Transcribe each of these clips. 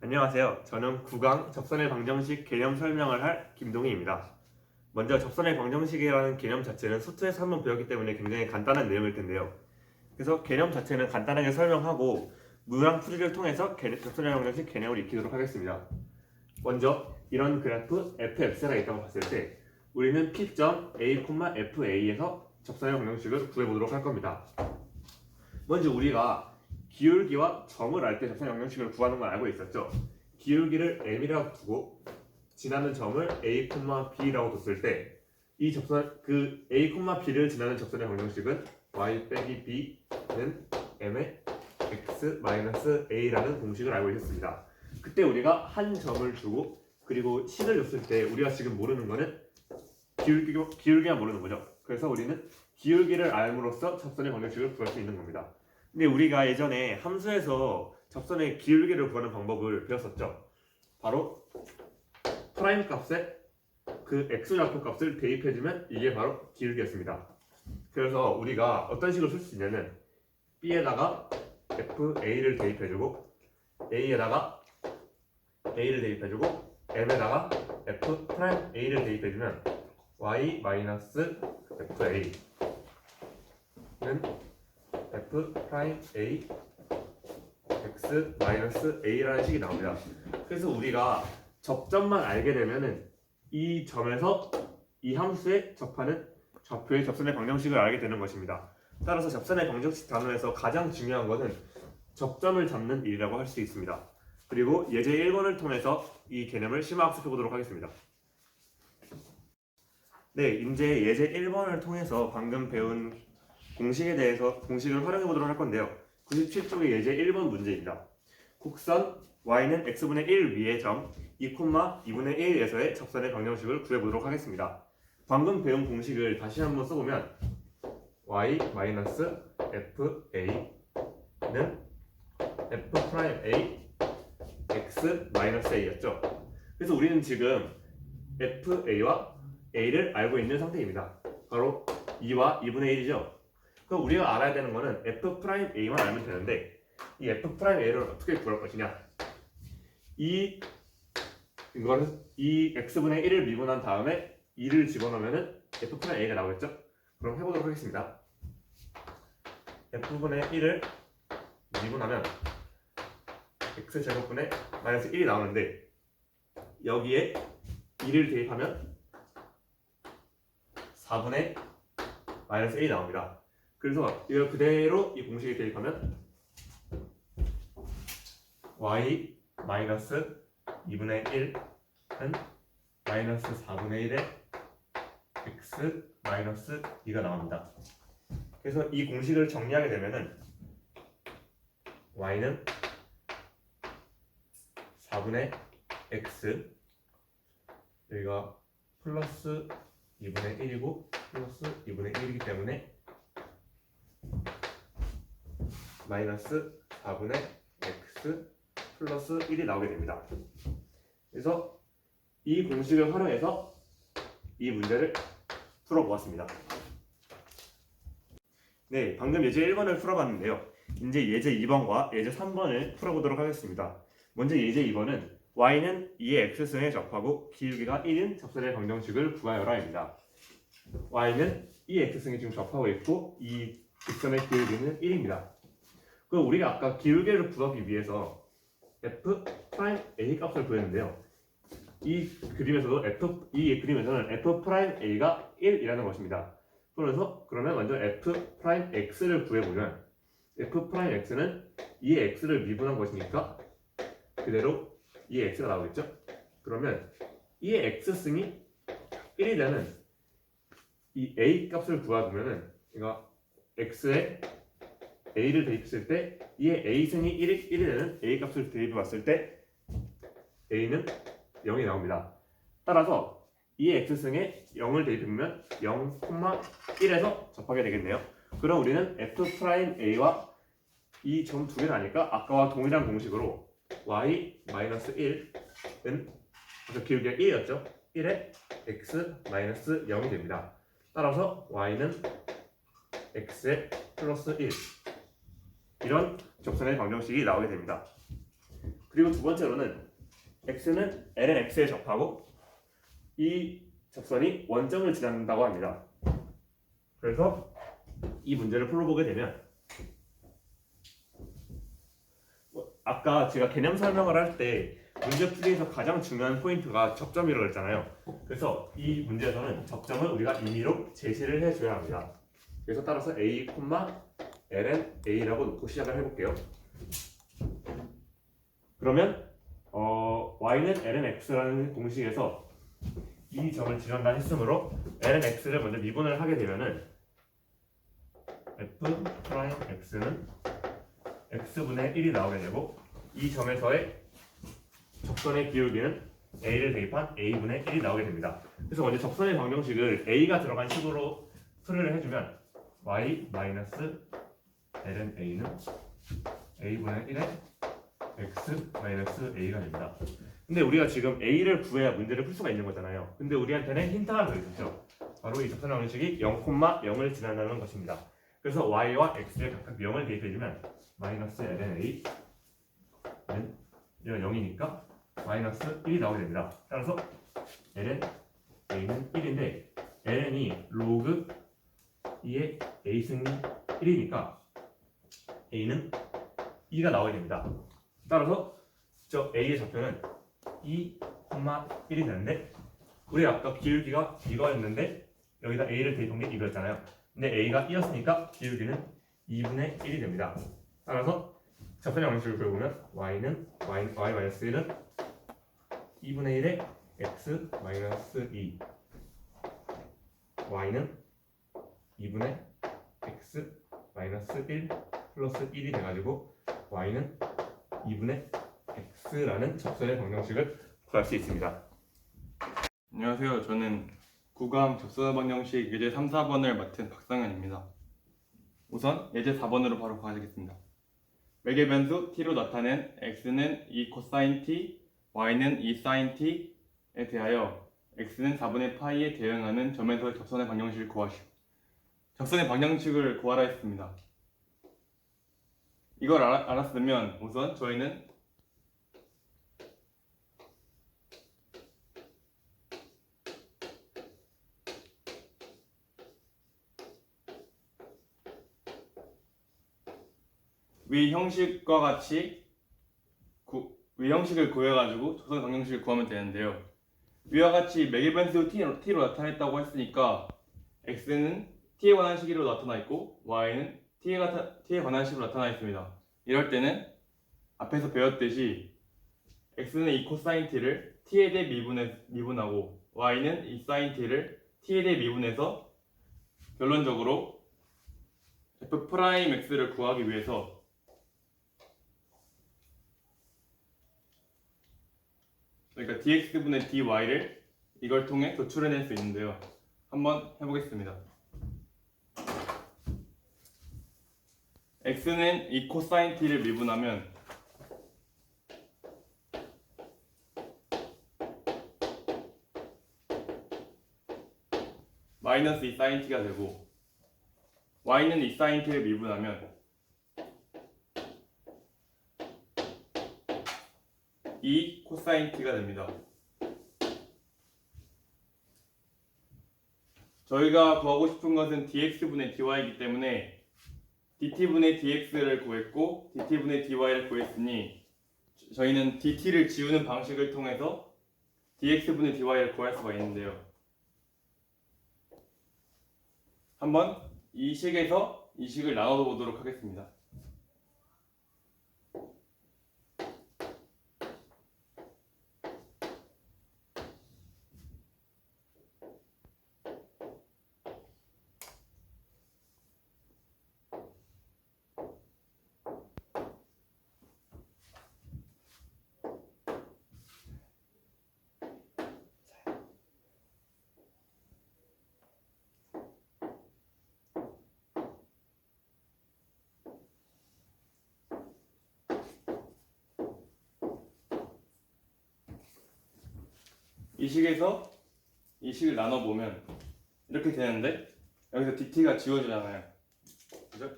안녕하세요. 저는 9강 접선의 방정식 개념 설명을 할 김동희입니다. 먼저 접선의 방정식이라는 개념 자체는 수트에서 한번 배웠기 때문에 굉장히 간단한 내용일 텐데요. 그래서 개념 자체는 간단하게 설명하고 문항 풀이를 통해서 접선의 방정식 개념을 익히도록 하겠습니다. 먼저 이런 그래프 fx가 있다고 봤을 때 우리는 p.a, fa에서 접선의 방정식을 구해보도록 할 겁니다. 먼저 우리가 기울기와 점을 알 때 접선의 방정식을 구하는 걸 알고 있었죠. 기울기를 m이라고 두고 지나는 점을 a, b라고 뒀을 때 이 접선 a, b를 지나는 접선의 방정식은 y 빼기 b는 m의 x-a라는 공식을 알고 있었습니다. 그때 우리가 한 점을 주고 그리고 식을 줬을 때 우리가 지금 모르는 거는 기울기만 모르는 거죠. 그래서 우리는 기울기를 알므로써 접선의 방정식을 구할 수 있는 겁니다. 근데 우리가 예전에 함수에서 접선의 기울기를 구하는 방법을 배웠었죠. 바로 프라임 값에 그 x좌표 값을 대입해주면 이게 바로 기울기였습니다. 그래서 우리가 어떤 식으로 쓸 수 있냐면 b에다가 fa를 대입해주고 a에다가 a를 대입해주고 m에다가 f'a를 대입해주면 y-fa는 f'(a) x-a라는 식이 나옵니다. 그래서 우리가 접점만 알게 되면은 이 점에서 이 함수에 접하는 좌표의 접선의 방정식을 알게 되는 것입니다. 따라서 접선의 방정식 단원에서 가장 중요한 것은 접점을 잡는 일이라고 할 수 있습니다. 그리고 예제 1번을 통해서 이 개념을 심화 학습해 보도록 하겠습니다. 네, 이제 예제 1번을 통해서 방금 배운 공식에 대해서 공식을 활용해 보도록 할 건데요. 97쪽의 예제 1번 문제입니다. 곡선 y는 x분의 1 위의 점 2,2분의 1에서의 접선의 방정식을 구해보도록 하겠습니다. 방금 배운 공식을 다시 한번 써보면 y-fa는 f'A x-a였죠. 그래서 우리는 지금 fa와 a를 알고 있는 상태입니다. 바로 2와 2분의 1이죠. 그럼 우리가 알아야 되는 거는 f'A만 알면 되는데 이 f'A를 어떻게 구할 것이냐? 이 x분의 1을 미분한 다음에 2를 집어넣으면 f'A가 나오겠죠? 그럼 해보도록 하겠습니다. f분의 1을 미분하면 x제곱분의 마이너스 1이 나오는데 여기에 2를 대입하면 4분의 마이너스 1이 나옵니다. 그래서 이걸 그대로 이 공식에 대입하면 y 마이너스 2분의 1은 마이너스 4분의 1의 x 마이너스 2가 나옵니다. 그래서 이 공식을 정리하게 되면은 y는 4분의 x 여기가 플러스 2분의 1이고 플러스 2분의 1이기 때문에 마이너스 4분의 x 플러스 1이 나오게 됩니다. 그래서 이 공식을 활용해서 이 문제를 풀어보았습니다. 네, 방금 예제 1번을 풀어봤는데요. 이제 예제 2번과 예제 3번을 풀어보도록 하겠습니다. 먼저 예제 2번은 y는 2의 x승에 접하고 기울기가 1인 접선의 방정식을 구하여라입니다. y는 2의 x승에 지금 접하고 있고 이 직선의 기울기는 1입니다. 그럼 우리가 아까 기울기를 구하기 위해서 f'A 값을 구했는데요. 이 그림에서는 f'A가 1이라는 것입니다. 그러면 먼저 f'X를 구해보면 f'X는 2의 x를 미분한 것이니까 그대로 2의 x가 나오겠죠? 그러면 2의 x승이 1이 되는 이 a 값을 구하보면은 그러니까 x에 a를 대입했을 때 2의 a승이 1이 되는 a 값을 대입해 봤을 때 a는 0이 나옵니다. 따라서 2의 x승에 0을 대입해보면 0,1에서 접하게 되겠네요. 그럼 우리는 f'A와 이 점 두 개는 아니까 아까와 동일한 공식으로 y-1은 기울기가 1이었죠. 1에 x-0이 됩니다. 따라서 y는 x에 플러스 1 이런 접선의 방정식이 나오게 됩니다. 그리고 두 번째로는 x는 lnx에 접하고 이 접선이 원점을 지난다고 합니다. 그래서 이 문제를 풀어보게 되면 아까 제가 개념 설명을 할 때 문제 풀이에서 가장 중요한 포인트가 접점이라고 했잖아요. 그래서 이 문제에서는 접점을 우리가 임의로 제시를 해줘야 합니다. 그래서 따라서 a, ln a라고 놓고 시작을 해볼게요. 그러면 y는 ln x라는 공식에서 이 점을 지난다 했으므로 ln x를 먼저 미분을 하게 되면은 f 프라임 x는 x분의 1이 나오게 되고 이 점에서의 접선의 기울기는 a를 대입한 a분의 1이 나오게 됩니다. 그래서 먼저 접선의 방정식을 a가 들어간 식으로 풀이를 해주면 y 마이너스 ln a는 a분의 1의 x 마이너스 a가 됩니다. 근데 우리가 지금 a를 구해야 문제를 풀 수가 있는 거잖아요. 근데 우리한테는 힌트가 더 있었죠. 바로 이 접선의 방정식이 0,0을 지난다는 것입니다. 그래서 y와 x에 각각 0을 대입해주면 마이너스 ln a는 얘가 0이니까 마이너스 1이 나오게 됩니다. 따라서 ln a는 1인데 ln이 로그 2의 a 승리 1이니까 a는 2가 나오게 됩니다. 따라서 저 a의 좌표는 2,1이 되는데 우리 아까 기울기가 이거였는데 여기다 a를 대입한 게 이거였잖아요. 근데 a가 2였으니까 기울기는 2분의 1이 됩니다. 따라서 접선의 방식을 그려보면 y-1은 2분의 1의 x 마이너스 2 y는 2분의 x 마이너스 1 플러스 1이 돼가지고 y는 2분의 x라는 접선의 방정식을 구할 수 있습니다. 안녕하세요. 저는 9강 접선의 방정식 예제 3, 4번을 맡은 박상현입니다. 우선 예제 4번으로 바로 가겠습니다. 매개 변수 t로 나타낸 x는 2 코사인 t, y는 2 사인 t에 대하여 x는 4분의 파이에 대응하는 점에서의 접선의 방정식을 구하시오. 접선의 방정식을 구하라 했습니다. 이걸 알았으면 우선 저희는 위 형식과 같이 위 형식을 구해가지고 접선의 방정식을 구하면 되는데요. 위와 같이 매개 변수 t로 나타냈다고 했으니까 x는 t에 관한 식으로 나타나 있고 y는 t에 관한 식으로 나타나 있습니다. 이럴 때는 앞에서 배웠듯이 x는 2 코사인 t를 t에 대해 미분하고 y는 2 사인 t를 t에 대해 미분해서 결론적으로 f 프라임 x를 구하기 위해서 그러니까 dx분의 dy를 이걸 통해 도출해낼 수 있는데요. 한번 해보겠습니다. x는 2 코사인 t를 미분하면 마이너스 2 사인 t가 되고 y는 2 사인 t를 미분하면 2 코사인 t가 됩니다. 저희가 구하고 싶은 것은 dx분의 dy이기 때문에 dt분의 dx를 구했고 dt분의 dy를 구했으니 저희는 dt를 지우는 방식을 통해서 dx분의 dy를 구할 수가 있는데요. 한번 이 식에서 이 식을 나눠 보도록 하겠습니다. 이 식에서 이 식을 나눠보면 이렇게 되는데 여기서 dt가 지워지잖아요. 그죠?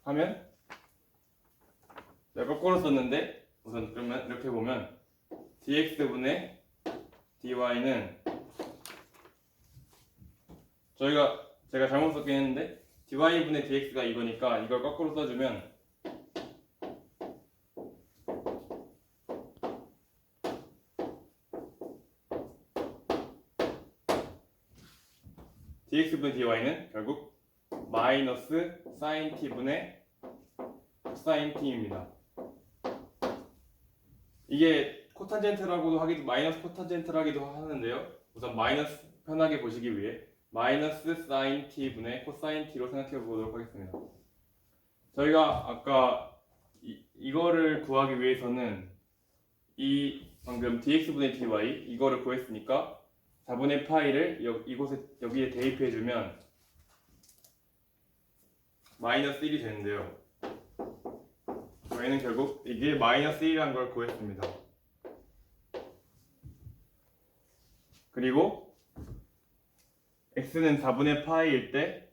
하면 내가 거꾸로 썼는데 우선 그러면 이렇게 보면 dx분의 dy는 제가 잘못 썼긴 했는데 dy분의 dx가 이거니까 이걸 거꾸로 써주면 dx분의 dy는 결국 마이너스 sin t분의 sin t입니다. 이게 코탄젠트라고도 하기도 마이너스 코탄젠트라기도 하는데요. 우선 마이너스 편하게 보시기 위해 마이너스 sin t분의 코사인 t로 생각해 보도록 하겠습니다. 저희가 아까 이거를 구하기 위해서는 이 방금 dx분의 dy 이거를 구했으니까 4분의 파이를 여기에 대입해 주면 마이너스 1이 되는데요. 저희는 결국 이게 마이너스 1이라는 걸 구했습니다. 그리고 x는 4분의 파이일 때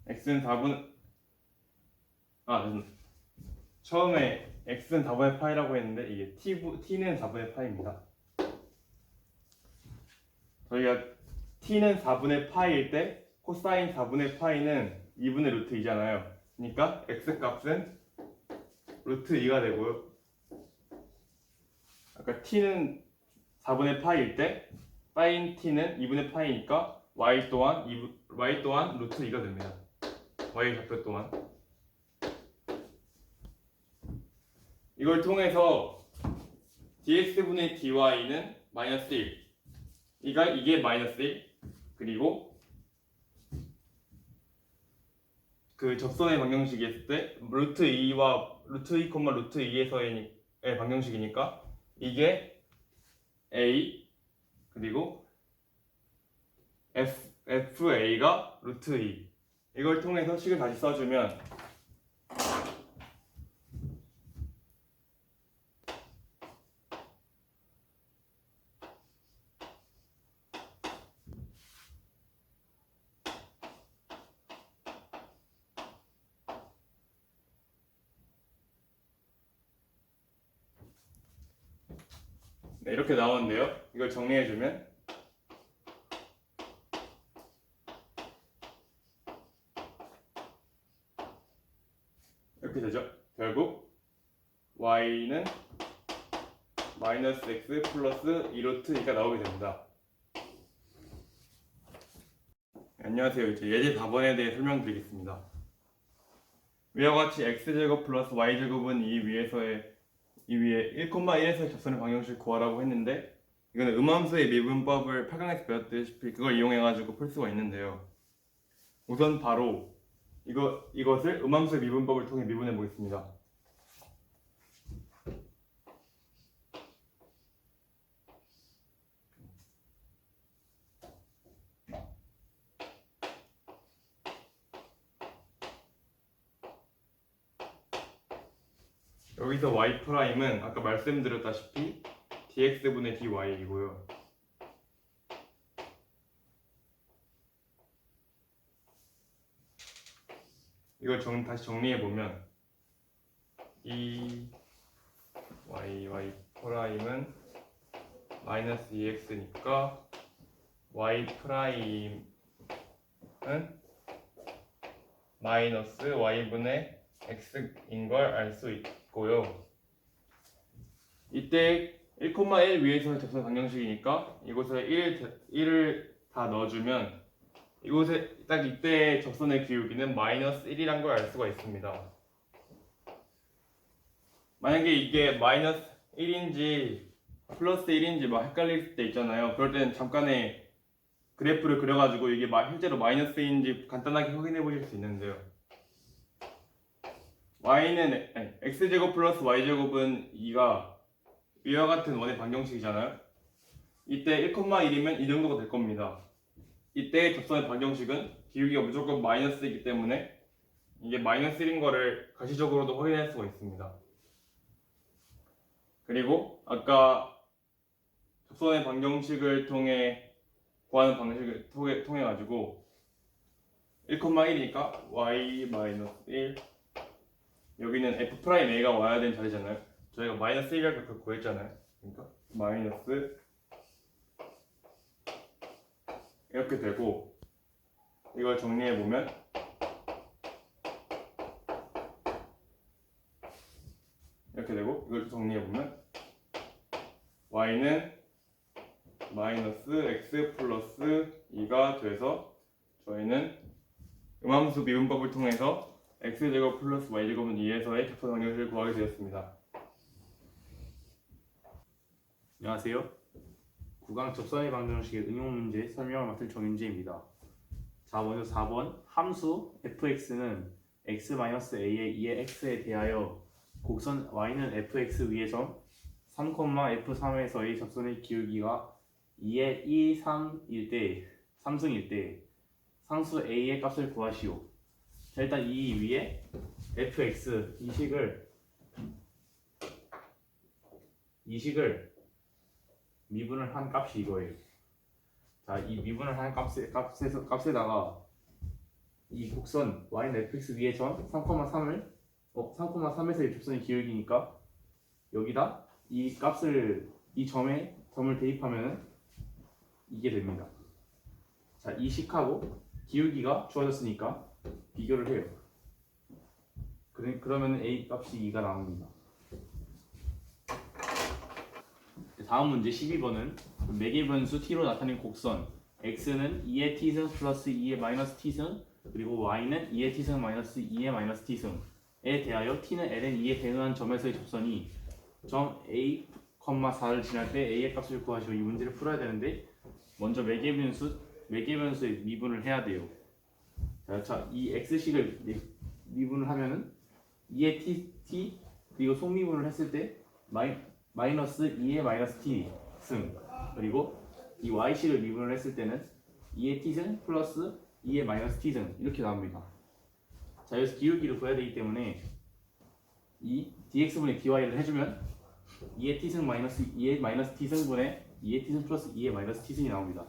x는 4분 처음에 x는 4분의 파이라고 했는데 이게 t는 4분의 파이입니다. 저희가 t는 4분의 파이일 때 코사인 4분의 파이는 2분의 루트 2잖아요. 그러니까 x 값은 루트 2가 되고요. 아까 t는 4분의 파이일 때 sin t는 2분의 파이니까 y 또한 루트 2가 됩니다. y 좌표 또한. 이걸 통해서 dx분의 dy는 마이너스 1 이게 마이너스 1 그리고 그 접선의 방정식이 했을 때 루트 2와 루트 2, 루트 2에서의 방정식이니까 이게 a 그리고 fa가 루트 2 이걸 통해서 식을 다시 써주면 네, 이렇게 나오는데요. 이걸 정리해주면 이렇게 되죠. 결국 y는 마이너스 x 플러스 2루트 2가 나오게 됩니다. 안녕하세요. 이제 예제 4번에 대해 설명드리겠습니다. 위와 같이 x제곱 플러스 y제곱은 이 위에 1,1에서의 접선의 방정식을 구하라고 했는데 이거는 음함수의 미분법을 8강에서 배웠다시피 그걸 이용해가지고 풀 수가 있는데요. 우선 바로 이것을 음함수의 미분법을 통해 미분해 보겠습니다. 여기서 y''은 아까 말씀드렸다시피 dx분의 dy이고요. 이걸 다시 정리해보면 이 y''은 마이너스 2x니까 y''은 마이너스 y분의 x인 걸 알 수 있고요. 이때 1,1 위에서의 접선 방정식이니까 이곳에 1을 다 넣어주면 이곳에 딱 이때 접선의 기울기는 마이너스 1이란 걸 알 수가 있습니다. 만약에 이게 마이너스 1인지 플러스 1인지 막 헷갈릴 때 있잖아요. 그럴 때는 잠깐의 그래프를 그려가지고 이게 실제로 마이너스인지 간단하게 확인해 보실 수 있는데요. x제곱 플러스 y제곱은 2가 위와 같은 원의 방정식이잖아요. 이때 1,1이면 이 정도가 될 겁니다. 이때 접선의 방정식은 기울기가 무조건 마이너스이기 때문에 이게 마이너스 1인 거를 가시적으로도 확인할 수가 있습니다. 그리고 아까 접선의 방정식을 통해 구하는 방식을 통해 가지고 1,1이니까 y-1 여기는 f'a가 와야 되는 자리잖아요. 저희가 마이너스 1이라고 구했잖아요. 그러니까 마이너스 이렇게 되고 이걸 정리해보면 이렇게 되고 이걸 정리해보면 y는 마이너스 x 플러스 2가 돼서 저희는 음함수 미분법을 통해서 x제곱 플러스 y제곱은 2에서의 접선 방정식을 구하게 되었습니다. 안녕하세요. 구강 접선의 방정식의 응용 문제 설명을 맡을 정윤재입니다. 자, 먼저 4번 함수 fx는 x-a의 2의 x에 대하여 곡선 y는 fx 위에서 3,f3에서의 접선의 기울기가 2의 2, 3일 때, 3승일 때 상수 a의 값을 구하시오. 자, 일단 이 위에 fx 이 식을 미분을 한 값이 이거예요. 자, 이 미분을 한 값에다가 이 곡선 y는 fx 위에 점 3,3에서의 접선의 기울기니까 여기다 이 값을 이 점을 대입하면은 이게 됩니다. 자, 이 식하고 기울기가 주어졌으니까 비교를 해요. 그러면 a 값이 2가 나옵니다. 다음 문제 12번은 매개 변수 t로 나타낸 곡선 x는 2의 t승 플러스 2의 마이너스 t승 그리고 y는 2의 t승 마이너스 2의 마이너스 t승에 대하여 t는 ln 2에 대응한 점에서의 접선이 점 a, 4를 지날 때 a의 값을 구하시오. 이 문제를 풀어야 되는데 먼저 매개 변수의 미분을 해야 돼요. 자, 이 x식을 미분을 하면은 2의 t 그리고 속미분을 했을 때 마이너스 2의 마이너스 t 승 그리고 이 y식을 미분을 했을 때는 2의 t 승 플러스 2의 마이너스 t 승 이렇게 나옵니다. 자, 여기서 기울기를 구해야 되기 때문에 이 dx분의 dy를 해주면 2의 t 승 마이너스 2의 마이너스 t 승분의 2의 t 승 플러스 2의 마이너스 t 승이 나옵니다.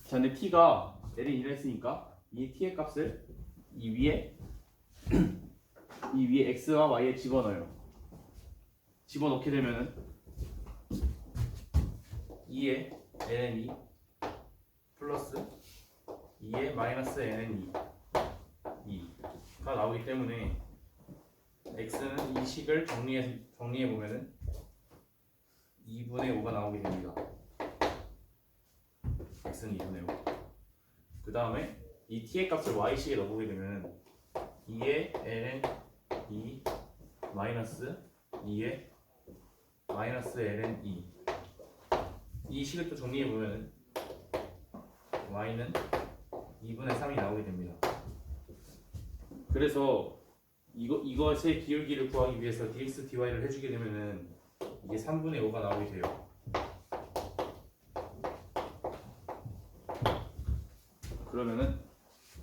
자, 근데 t가 ln 2라 했으니까 이 t의 값을 이 위에 x와 y에 집어넣게 되면은 2의 ln 2 플러스 2의 마이너스 ln 2가 나오기 때문에 x는 이 식을 정리해 보면은 2분의 5가 나오게 됩니다. x는 2분의 5. 그 다음에 이 t의 값을 y식에 넣어보게 되면 2의 ln 2 마이너스 2의 마이너스 ln 2 이 식을 또 정리해보면 y는 2분의 3이 나오게 됩니다. 그래서 이것의 기울기를 구하기 위해서 dx dy를 해주게 되면은 이게 3분의 5가 나오게 돼요. 그러면은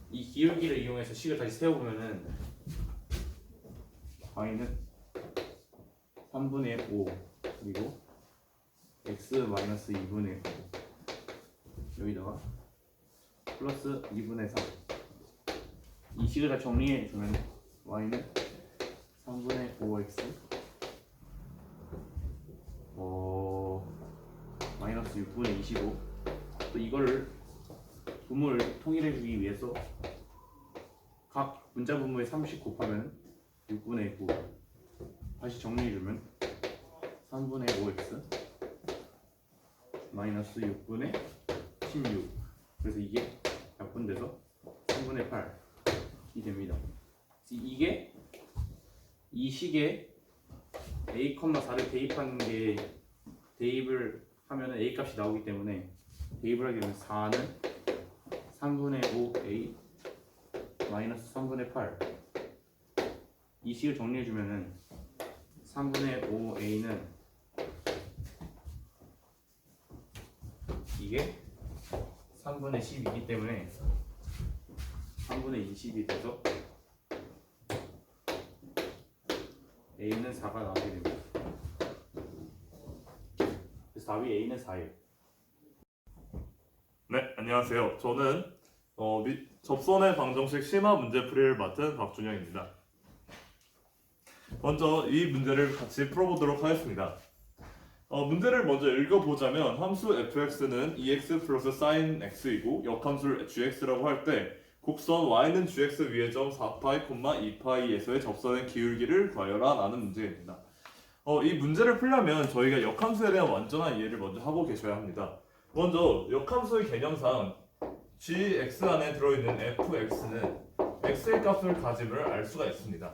이 기울기를 이용해서 식을 다시 세워보면은 y는 3분의 5 그리고 x 마이너스 2분의 5 여기다가 플러스 2분의 3 이 식을 다 정리해주면 y는 3분의 5x 마이너스 6분의 25 또 이거를 분모를 통일해주기 위해서 각 분자 분모에 30 곱하면 6분의 9 다시 정리해주면 3분의 5x 마이너스 6분의 16 그래서 이게 약분돼서 3분의 8이 됩니다. 이게 이 식에 a, 4를 대입하는 게 대입을 하면 a 값이 나오기 때문에 대입을 하게 되면 4는 3분의 5a 마이너스 3분의 8 이 식을 정리해주면은 3분의 5a는 이게 3분의 10이기 때문에 3분의 20이 돼서 a는 4가 나오게 됩니다. 그래서 답이 a는 4예요. 네, 안녕하세요. 저는 접선의 방정식 심화 문제풀이를 맡은 박준영입니다. 먼저 이 문제를 같이 풀어보도록 하겠습니다. 문제를 먼저 읽어보자면 함수 fx는 ex 플러스 sin x이고 역함수를 gx라고 할 때 곡선 y는 gx 위의 점 4파이, 2파이에서의 접선의 기울기를 구하여라 라는 문제입니다. 이 문제를 풀려면 저희가 역함수에 대한 완전한 이해를 먼저 하고 계셔야 합니다. 먼저 역함수의 개념상 gx 안에 들어있는 fx는 x의 값을 가짐을 알 수가 있습니다.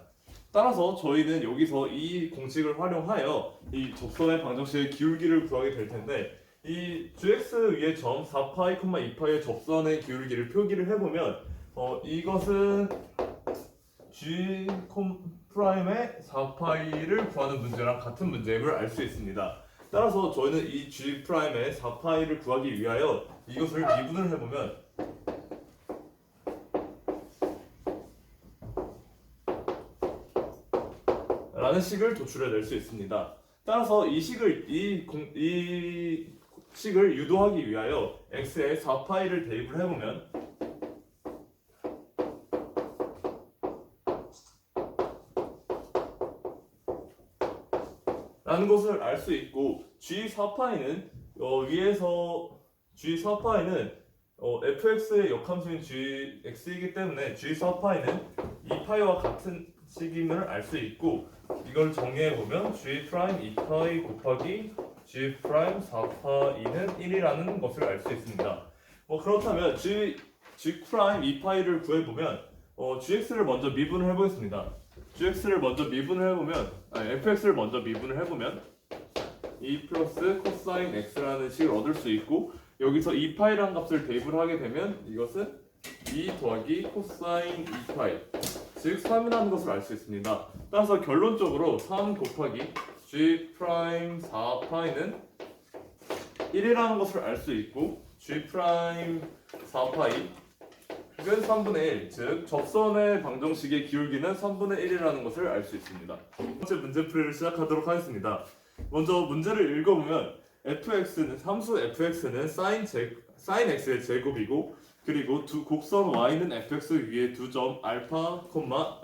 따라서 저희는 여기서 이 공식을 활용하여 이 접선의 방정식의 기울기를 구하게 될 텐데 이 gx 위의 점 4파이, 2파이의 접선의 기울기를 표기를 해보면 이것은 g 프라임의 4파이를 구하는 문제랑 같은 문제임을 알 수 있습니다. 따라서 저희는 이 g 프라임의 4파이를 구하기 위하여 이것을 미분을 해보면 라는 식을 도출해낼 수 있습니다. 따라서 이 식을 유도하기 위하여 x에 4파이를 대입을 해보면 라는 것을 알 수 있고 g4파이는 fx의 역함수인 gx이기 때문에 g4파이는 2파이와 같은 식임을 알 수 있고 이걸 정리해보면 g 프라임 2파이 곱하기 g 프라임 4파이는 1이라는 것을 알 수 있습니다. 그렇다면 g 프라임 2파이를 구해보면 gx를 먼저 미분을 해보겠습니다. fx를 먼저 미분을 해보면 2 플러스 코사인 x라는 식을 얻을 수 있고 여기서 2파이라는 값을 대입을 하게 되면 이것은 2 더하기 코사인 2파이 즉 3이라는 것을 알 수 있습니다. 따라서 결론적으로 3 곱하기 g 프라임 4파이는 1이라는 것을 알 수 있고 g 프라임 4파이 은 3분의 1, 즉 접선의 방정식의 기울기는 3분의 1이라는 것을 알 수 있습니다. 첫 번째 문제풀이를 시작하도록 하겠습니다. 먼저 문제를 읽어보면 함수 fx는 sin x의 제곱이고 그리고 곡선 y는 fx 위에 두 점 알파,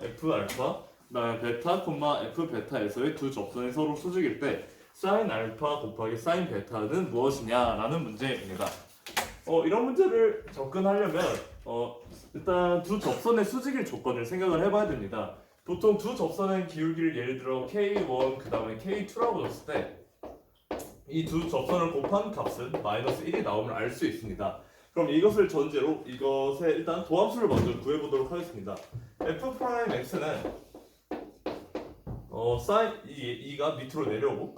f 알파, 그다음에 베타, f 베타에서의 두 접선이 서로 수직일 때 sin 알파 곱하기 sin 베타는 무엇이냐라는 문제입니다. 이런 문제를 접근하려면 일단 두 접선의 수직일 조건을 생각을 해봐야 됩니다. 보통 두 접선의 기울기를 예를 들어 K1 그 다음에 K2라고 줬을 때 이 두 접선을 곱한 값은 마이너스 1이 나오면 알 수 있습니다. 그럼 이것을 전제로 이것의 일단 도함수를 먼저 구해보도록 하겠습니다. f'x는 sin 2가 밑으로 내려오고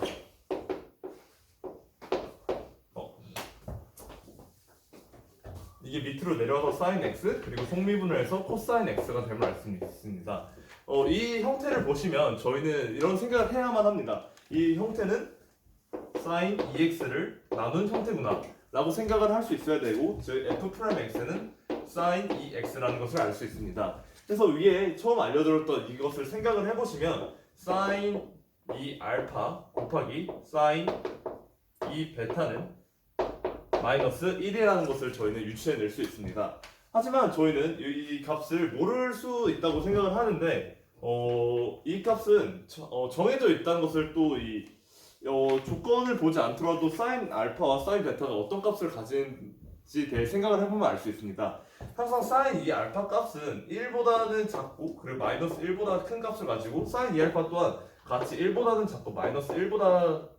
이게 밑으로 내려와서 sin x 그리고 속미분을 해서 코사인 x가 됨을 알 수 있습니다. 이 형태를 보시면 저희는 이런 생각을 해야만 합니다. 이 형태는 sin 2x를 나눈 형태구나 라고 생각을 할 수 있어야 되고 즉 f'x는 sin 2x라는 것을 알 수 있습니다. 그래서 위에 처음 알려드렸던 이것을 생각을 해보시면 sin 2알파 곱하기 sin 2베타는 마이너스 1이라는 것을 저희는 유추해낼 수 있습니다. 하지만 저희는 이 값을 모를 수 있다고 생각을 하는데 이 값은 정해져 있다는 것을 또 조건을 보지 않더라도 sin 알파와 sin 베타가 어떤 값을 가진지 대해 생각을 해보면 알 수 있습니다. 항상 sin 2알파 값은 1보다는 작고 그리고 마이너스 1보다 큰 값을 가지고 sin 2알파 또한 같이 1보다는 작고 마이너스 1보다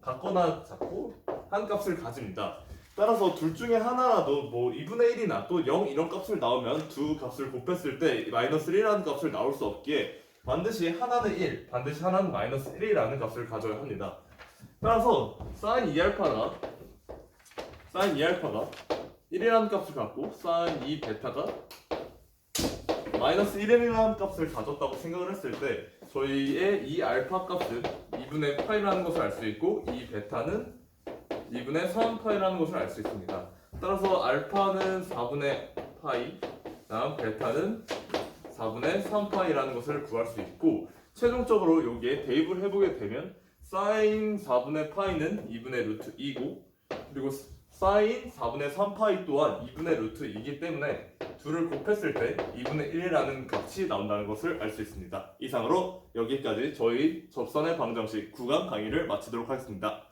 같거나 작고 한 값을 가집니다. 따라서 둘 중에 하나라도 2분의 1이나 또 0 이런 값을 나오면 두 값을 곱했을 때 마이너스 1이라는 값을 나올 수 없기에 반드시 하나는 1, 반드시 하나는 마이너스 1이라는 값을 가져야 합니다. 따라서 sin 2알파가 1이라는 값을 갖고 sin 2베타가 마이너스 1이라는 값을 가졌다고 생각을 했을 때 저희의 이 알파 값은 2분의 파이라는 것을 알 수 있고 이 베타는 2분의 3파이라는 것을 알 수 있습니다. 따라서 알파는 4분의 파이, 다음 베타는 4분의 3파이라는 것을 구할 수 있고 최종적으로 여기에 대입을 해보게 되면 sin 4분의 파이는 2분의 루트 2고 그리고 사인 4분의 3파이 또한 2분의 루트 2이기 때문에 둘을 곱했을 때 2분의 1이라는 값이 나온다는 것을 알 수 있습니다. 이상으로 여기까지 저희 접선의 방정식 구강 강의를 마치도록 하겠습니다.